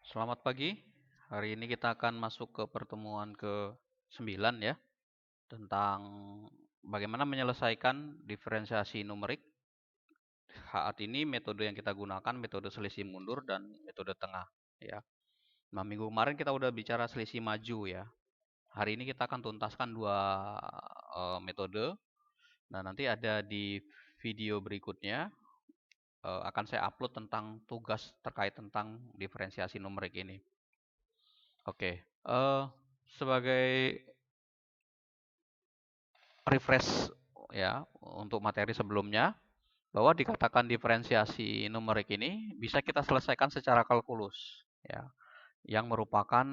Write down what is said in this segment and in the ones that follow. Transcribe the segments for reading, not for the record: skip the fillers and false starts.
Selamat pagi. Hari ini kita akan masuk ke pertemuan ke-9 ya, tentang bagaimana menyelesaikan diferensiasi numerik. Saat ini metode yang kita gunakan metode selisih mundur dan metode tengah ya. Nah, minggu kemarin kita udah bicara selisih maju ya. Hari ini kita akan tuntaskan dua metode. Nah, nanti ada di video berikutnya akan saya upload tentang tugas terkait tentang diferensiasi numerik ini. Oke, sebagai refresh ya untuk materi sebelumnya, bahwa dikatakan diferensiasi numerik ini bisa kita selesaikan secara kalkulus ya, yang merupakan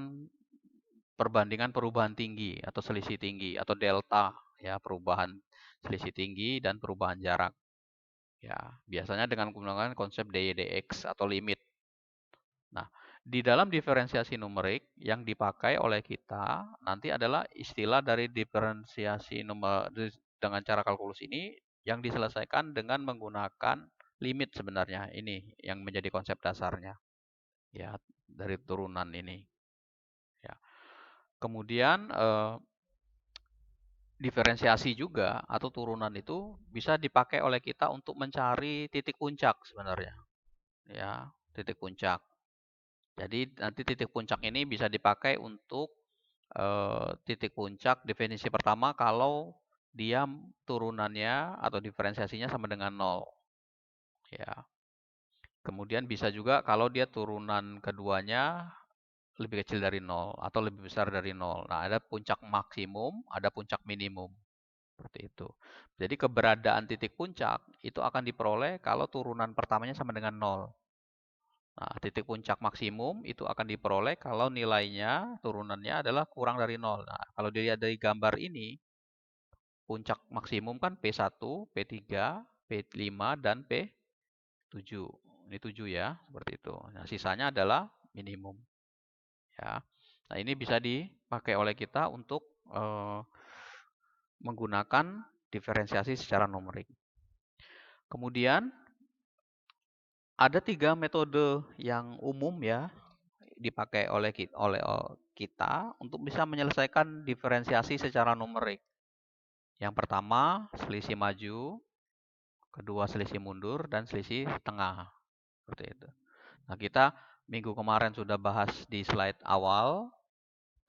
perbandingan tinggi atau selisih tinggi atau delta ya, perubahan selisih tinggi dan perubahan jarak ya, biasanya dengan menggunakan konsep dy dx atau limit. Nah, di dalam diferensiasi numerik yang dipakai oleh kita nanti adalah istilah dari diferensiasi dengan cara kalkulus ini yang diselesaikan dengan menggunakan limit sebenarnya. Ini yang menjadi konsep dasarnya ya dari turunan ini. Ya. Kemudian diferensiasi juga atau turunan itu bisa dipakai oleh kita untuk mencari titik puncak sebenarnya. Ya, titik puncak. Jadi nanti titik puncak ini bisa dipakai untuk titik puncak definisi pertama kalau dia turunannya atau diferensiasinya sama dengan 0. Ya. Kemudian bisa juga kalau dia turunan keduanya lebih kecil dari 0 atau lebih besar dari 0. Nah, ada puncak maksimum, ada puncak minimum. Seperti itu. Jadi keberadaan titik puncak itu akan diperoleh kalau turunan pertamanya sama dengan 0. Nah, titik puncak maksimum itu akan diperoleh kalau nilainya turunannya adalah kurang dari 0. Nah, kalau dilihat dari gambar ini, puncak maksimum kan P1, P3, P5, dan P7. Ini 7 ya, seperti itu. Nah, sisanya adalah minimum. Ya. Nah, ini bisa dipakai oleh kita untuk menggunakan diferensiasi secara numerik. Kemudian ada 3 metode yang umum ya dipakai oleh kita untuk bisa menyelesaikan diferensiasi secara numerik. Yang pertama, selisih maju, kedua selisih mundur, dan selisih tengah. Seperti itu. Nah, kita minggu kemarin sudah bahas di slide awal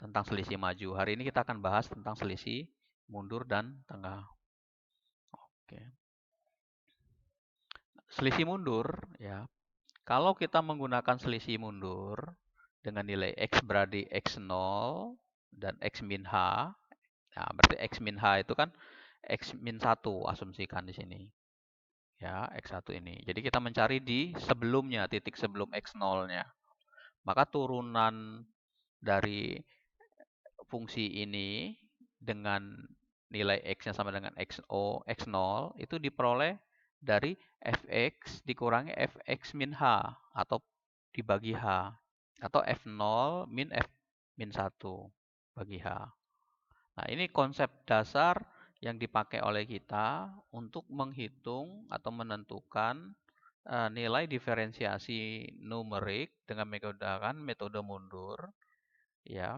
tentang selisih maju. Hari ini kita akan bahas tentang selisih mundur dan tengah. Oke. Selisih mundur ya. Kalau kita menggunakan selisih mundur dengan nilai X berarti X0 dan X min H, nah berarti X min H itu kan X min 1 asumsikan di sini. Ya, X1 ini. Jadi kita mencari di sebelumnya, titik sebelum X0-nya. Maka turunan dari fungsi ini dengan nilai X-nya sama dengan X0 itu diperoleh dari Fx dikurangi Fx min H atau dibagi H atau F0 min F min 1 bagi H. Nah, ini konsep dasar yang dipakai oleh kita untuk menghitung atau menentukan nilai diferensiasi numerik dengan menggunakan metode mundur ya.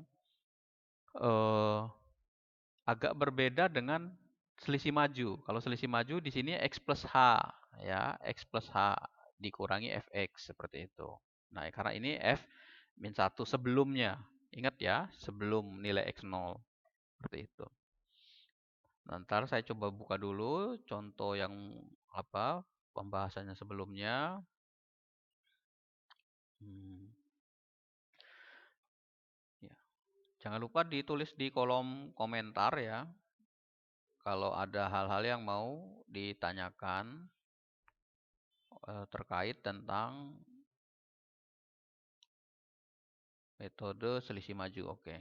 Agak berbeda dengan selisih maju. Kalau selisih maju di sini X plus H ya, X plus H dikurangi Fx seperti itu. Nah, karena ini F min 1 sebelumnya. Ingat ya, sebelum nilai X0. Seperti itu. Nah, ntar saya coba buka dulu contoh yang pembahasannya sebelumnya. Ya. Jangan lupa ditulis di kolom komentar ya. Kalau ada hal-hal yang mau ditanyakan terkait tentang metode selisih maju. Oke.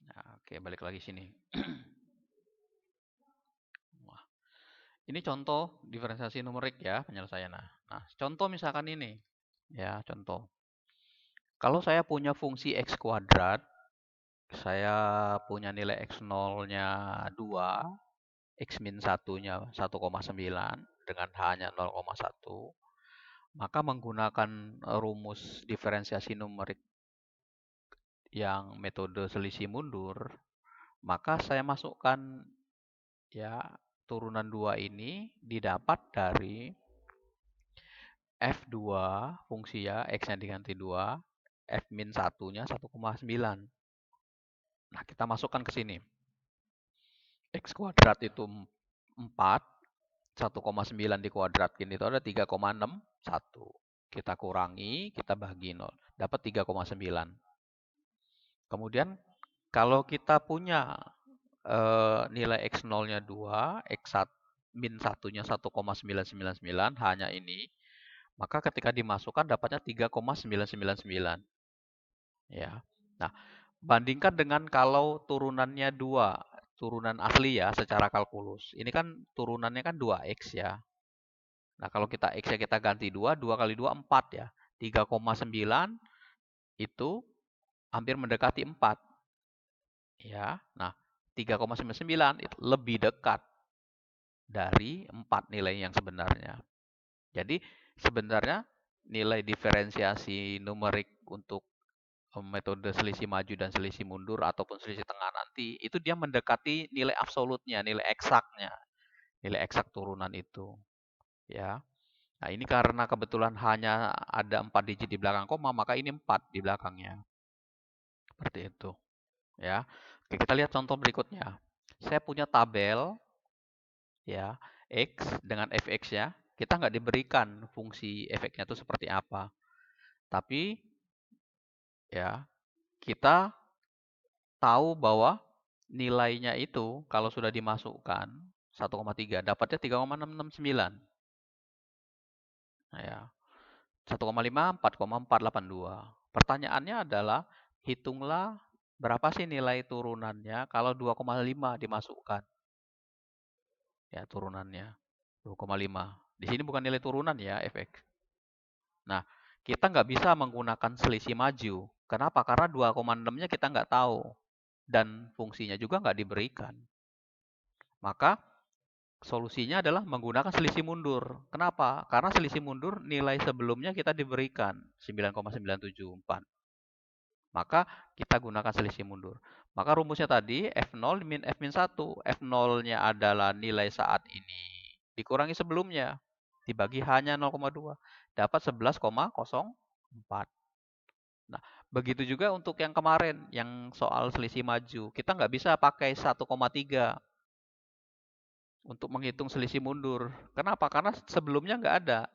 Nah, oke, balik lagi sini. Wah, ini contoh diferensiasi numerik ya penyelesaiannya. Nah, contoh misalkan ini. Ya, contoh. Kalau saya punya fungsi X kuadrat, saya punya nilai X0-nya 2, X min 1-nya 1,9 dengan H-nya 0,1. maka menggunakan rumus diferensiasi numerik yang metode selisih mundur, maka saya masukkan ya turunan 2 ini didapat dari F2 fungsi ya, X-nya diganti 2, F min 1-nya 1,9. Nah, kita masukkan ke sini. X kuadrat itu 4, 1,9 dikuadratkan itu ada 3,61. Kita kurangi, kita bagi 0. Dapat 3,9. Kemudian kalau kita punya nilai X0-nya 2, X1 min 1-nya 1,999, hanya ini, maka ketika dimasukkan dapatnya 3,999. Ya. Nah, bandingkan dengan kalau turunannya 2, turunan asli ya secara kalkulus. Ini kan turunannya kan 2X ya. Nah, kalau kita X-nya kita ganti 2, 2 kali 2 4 ya. 3,9 itu hampir mendekati 4. Ya. Nah, 3,99 itu lebih dekat dari 4 nilai yang sebenarnya. Jadi, sebenarnya nilai diferensiasi numerik untuk metode selisih maju dan selisih mundur ataupun selisih tengah nanti, itu dia mendekati nilai absolutnya, nilai eksaknya, nilai eksak turunan itu. Ya. Nah, ini karena kebetulan hanya ada 4 digit di belakang koma, maka ini 4 di belakangnya. Seperti itu. Ya. Oke, kita lihat contoh berikutnya. Saya punya tabel ya, X dengan fx-nya. Kita nggak diberikan fungsi fx-nya itu seperti apa. Tapi ya, kita tahu bahwa nilainya itu kalau sudah dimasukkan 1,3 dapatnya 3,669. Nah, ya. 1,5 4,482. Pertanyaannya adalah hitunglah berapa sih nilai turunannya kalau 2,5 dimasukkan. Ya, turunannya 2,5. Di sini bukan nilai turunan ya, fx. Nah, kita nggak bisa menggunakan selisih maju. Kenapa? Karena 2,6-nya kita nggak tahu. Dan fungsinya juga nggak diberikan. Maka solusinya adalah menggunakan selisih mundur. Kenapa? Karena selisih mundur nilai sebelumnya kita diberikan 9,974. Maka kita gunakan selisih mundur. Maka rumusnya tadi F0 min F min 1. F0-nya adalah nilai saat ini dikurangi sebelumnya. Dibagi hanya 0,2. Dapat 11,04. Nah, begitu juga untuk yang kemarin, yang soal selisih maju. Kita nggak bisa pakai 1,3 untuk menghitung selisih mundur. Kenapa? Karena sebelumnya nggak ada.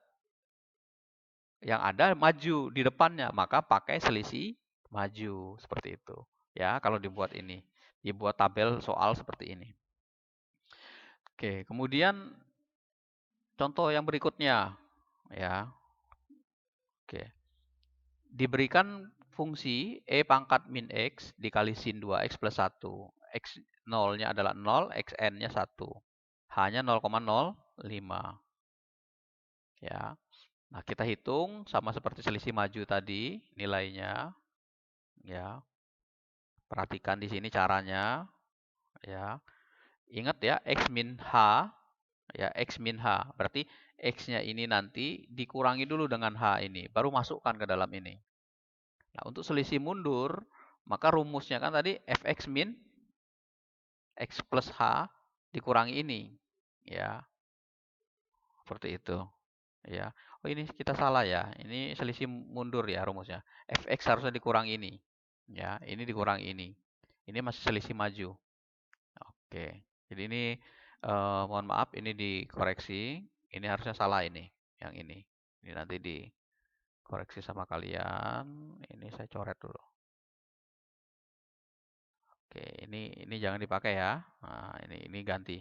Yang ada maju di depannya, maka pakai selisih maju. Seperti itu. Ya, kalau dibuat ini. Dibuat tabel soal seperti ini. Oke, kemudian contoh yang berikutnya. Ya, oke. Diberikan fungsi E pangkat min X dikali sin 2X plus 1. X 0-nya adalah 0, Xn-nya 1. Hanya 0,05. Ya. Nah, kita hitung sama seperti selisih maju tadi nilainya. Ya. Perhatikan di sini caranya. Ya. Ingat ya, X min H. Ya, X min H. Berarti X-nya ini nanti dikurangi dulu dengan H ini. Baru masukkan ke dalam ini. Nah, untuk selisih mundur, maka rumusnya kan tadi fx min x plus h dikurangi ini. Ya, seperti itu. Ya. Oh, ini kita salah ya. Ini selisih mundur ya rumusnya. Fx harusnya dikurangi ini. Ya, ini dikurangi ini. Ini masih selisih maju. Oke. Jadi ini mohon maaf ini dikoreksi. Ini harusnya salah ini. Yang ini. Ini nanti dikoreksi sama kalian. Ini saya coret dulu. Oke, ini jangan dipakai ya. Nah, ini ganti.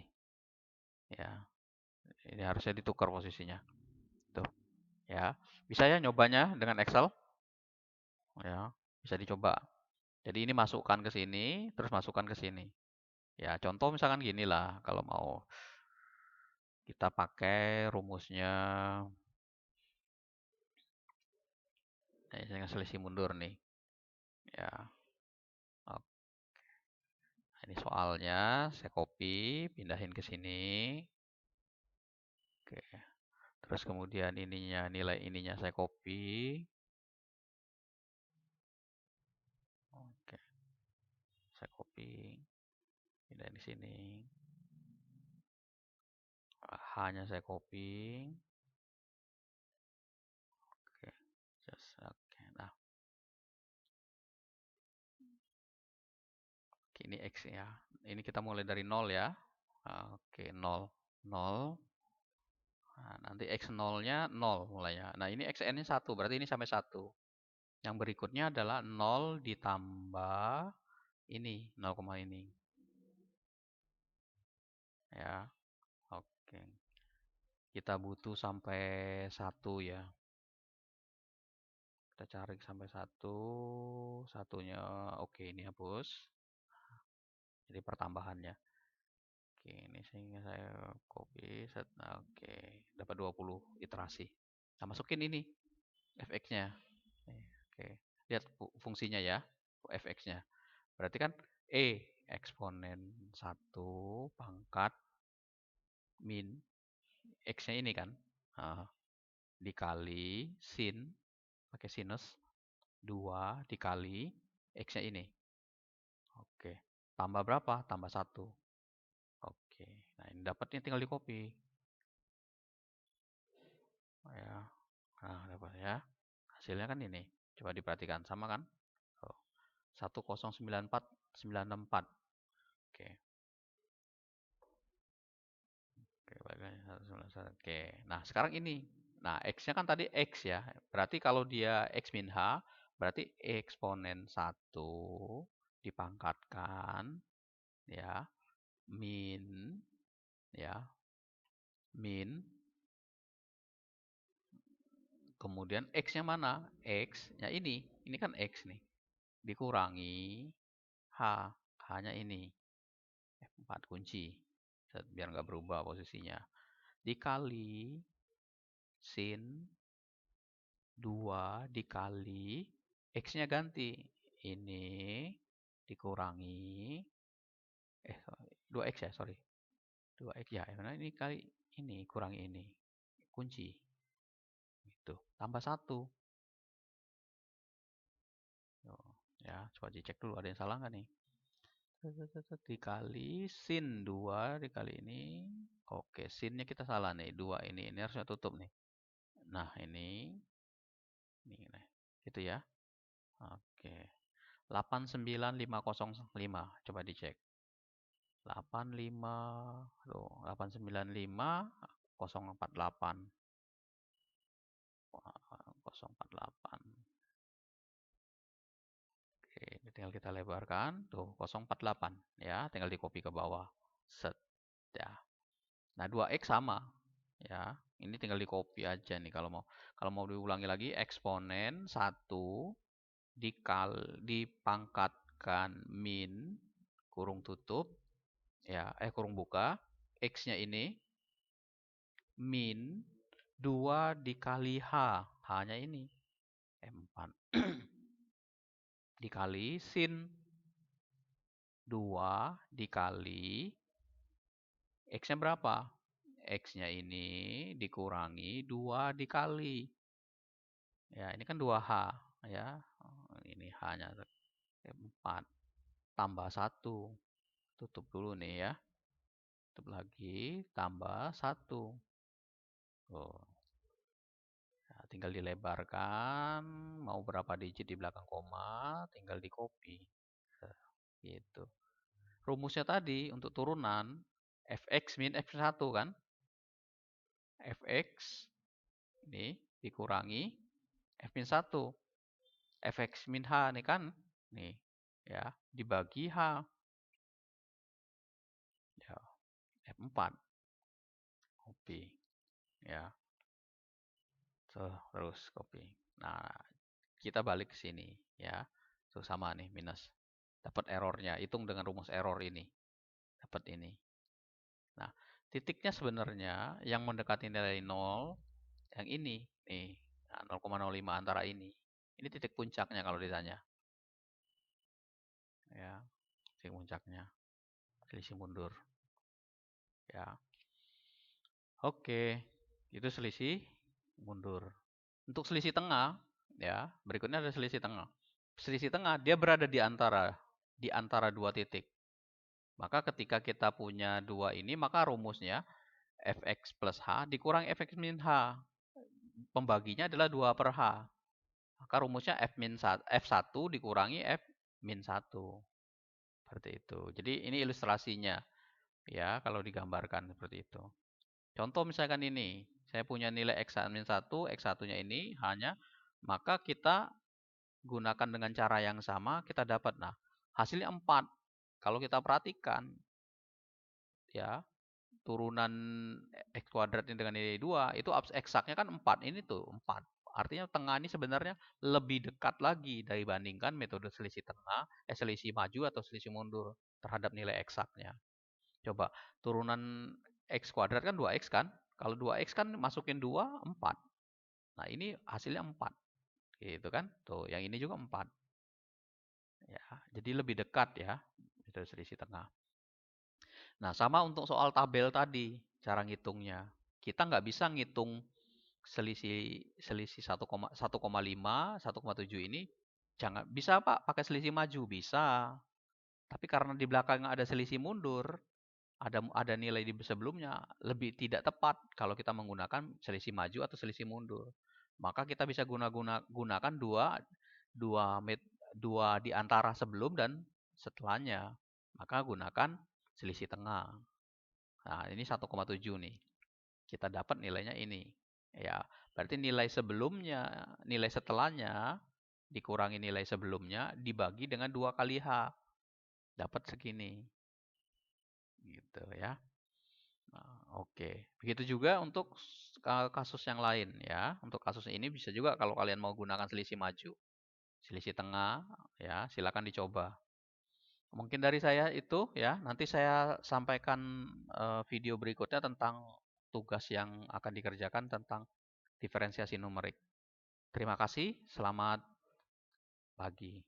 Ya. Ini harusnya ditukar posisinya. Tuh. Ya. Bisa ya nyobanya dengan Excel? Ya, bisa dicoba. Jadi ini masukkan ke sini, terus masukkan ke sini. Ya, contoh misalkan gini lah kalau mau kita pakai rumusnya ini selisih mundur nih. Ya. Nah, ini soalnya saya copy, pindahin ke sini. Oke. Terus kemudian nilai ininya saya copy. Oke, saya copy. Pindah di sini. H-nya saya copy. Oke, oke. Nah, ini X ya. Ini kita mulai dari 0 ya. Oke, 0. 0. Nah, nanti X0-nya 0 mulainya. Nah, ini XN-nya 1, berarti ini sampai 1. Yang berikutnya adalah 0 ditambah ini, 0, ini. Ya, oke. Kita butuh sampai 1 ya. Kita cari sampai 1. Satunya, oke, ini hapus. Jadi pertambahannya. Oke, ini sehingga saya copy, set. Oke, dapat 20 iterasi. Nah, masukin ini, fx-nya. Oke, lihat fungsinya ya, fx-nya. Berarti kan eksponen 1 pangkat min x-nya ini kan. Nah, dikali sin, pakai sinus, 2 dikali x-nya ini. Oke, tambah berapa? Tambah 1. Oke, nah ini dapatnya tinggal di copy. Ya, nah dapat ya. Hasilnya kan ini. Coba diperhatikan, sama kan? 1094964. Oke. Oke, nah sekarang ini. Nah, X-nya kan tadi X ya. Berarti kalau dia X min H, berarti eksponen 1 dipangkatkan ya, min ya, min, kemudian X-nya mana? X-nya ini kan X nih. Dikurangi H, H-nya ini. F4 kunci. Biar nggak berubah posisinya. Dikali sin 2 dikali X-nya ganti. Ini dikurangi 2X ya, sorry. 2X ya, karena ini kali ini kurangi ini. Kunci. Itu. Tambah 1. Ya, coba dicek dulu ada yang salah nggak nih. Dikali sin 2 dikali ini. Oke, sinnya kita salah nih. 2 ini harusnya tutup nih. Nah, ini nih. Itu ya. Oke. 89505. Coba dicek. 85 tuh 895 048 048. Oke, ini tinggal kita lebarkan tuh 048 ya, tinggal di copy ke bawah. Set ya. Nah, 2x sama ya. Ini tinggal di copy aja nih kalau mau. Kalau mau diulangi lagi eksponen 1 dipangkatkan min kurung tutup ya, kurung buka, X-nya ini min 2 dikali H, H-nya ini 4 dikali sin 2 dikali X-nya berapa? X-nya ini dikurangi 2 dikali. Ya, ini kan 2H ya. Ini H-nya 4 tambah 1. Tutup dulu nih ya. Tutup lagi, tambah 1. Oh. Nah, tinggal dilebarkan, mau berapa digit di belakang koma, tinggal di copy. Gitu. Rumusnya tadi untuk turunan, fx min f1 kan? Fx ini dikurangi f min 1. Fx min h nih kan? Nih, ya, dibagi h. Ya, F4. Copy. Ya. Terus copy. Nah, kita balik ke sini ya. Tuh sama nih minus. Dapat errornya. Hitung dengan rumus error ini. Dapat ini. Nah, titiknya sebenarnya yang mendekati nilai 0 yang ini nih. Nah, 0,05 antara ini. Ini titik puncaknya kalau ditanya. Ya, titik puncaknya. Selisih mundur. Ya. Oke. Itu selisih mundur. Untuk selisih tengah, ya, berikutnya ada selisih tengah. Selisih tengah dia berada di antara dua titik. Maka ketika kita punya dua ini, maka rumusnya fx plus h dikurangi fx min h. Pembaginya adalah 2 per h. Maka rumusnya f1 dikurangi f min 1. Seperti itu. Jadi ini ilustrasinya. Ya, kalau digambarkan seperti itu. Contoh misalkan ini, saya punya nilai x-1, x1-nya ini hanya, maka kita gunakan dengan cara yang sama, kita dapat. Nah, hasilnya 4. Kalau kita perhatikan, ya, turunan x kuadrat ini dengan nilai 2, itu eksaknya kan 4. Ini tuh 4. Artinya tengah ini sebenarnya lebih dekat lagi dibandingkan metode selisih tengah, selisih maju atau selisih mundur terhadap nilai eksaknya. Coba, turunan x kuadrat kan 2x kan? Kalau 2x kan masukin 2, 4. Nah, ini hasilnya 4. Gitu kan? Tuh, yang ini juga 4. Ya, jadi lebih dekat ya, metode selisih tengah. Nah, sama untuk soal tabel tadi, cara ngitungnya. Kita nggak bisa ngitung selisih 1,5, 1,7 ini. Jangan bisa Pak pakai selisih maju, bisa. Tapi karena di belakang ada selisih mundur, ada nilai di sebelumnya, lebih tidak tepat kalau kita menggunakan selisih maju atau selisih mundur. Maka kita bisa gunakan dua di antara sebelum dan setelahnya. Maka gunakan selisih tengah. Nah, ini 1,7 nih. Kita dapat nilainya ini. Ya, berarti nilai sebelumnya, nilai setelahnya dikurangi nilai sebelumnya dibagi dengan 2 kali H. Dapat segini. Gitu ya. Nah, oke. Begitu juga untuk kasus yang lain ya. Untuk kasus ini bisa juga kalau kalian mau gunakan selisih maju, selisih tengah, ya, silakan dicoba. Mungkin dari saya itu ya. Nanti saya sampaikan video berikutnya tentang tugas yang akan dikerjakan tentang diferensiasi numerik. Terima kasih, selamat pagi.